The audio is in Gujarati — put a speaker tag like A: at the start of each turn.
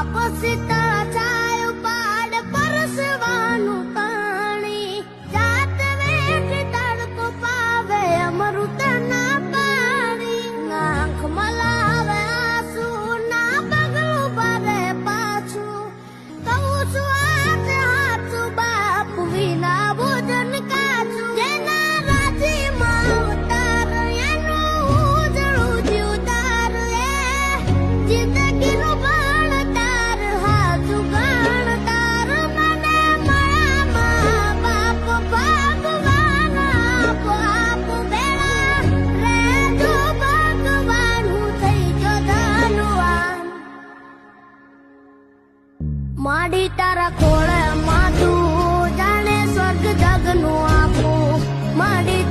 A: પછી છાયું પાડ પરસવાનું પાણી જાત વેઠ તડકો પાવે અમૃત ના પાણી આંખ મલાવે આંસુ ના પગલું ભરે પાછું કહું છું હાથ હાથ બાપ વિના ભોજન કાચું જેના રાજીમાં અવતાર એનું ઉજળું જીવતાર એ જિંદગીનું ભણતાર હાચું ગણતાર મને મળ્યા મા બાપ ભગવાન આપ આપ બેડા રેજો ભગવાન હું થઈ ગયો ધનવાન માડી તારા ખોળે માથું જાણે સ્વર્ગ જગનું આપું માડી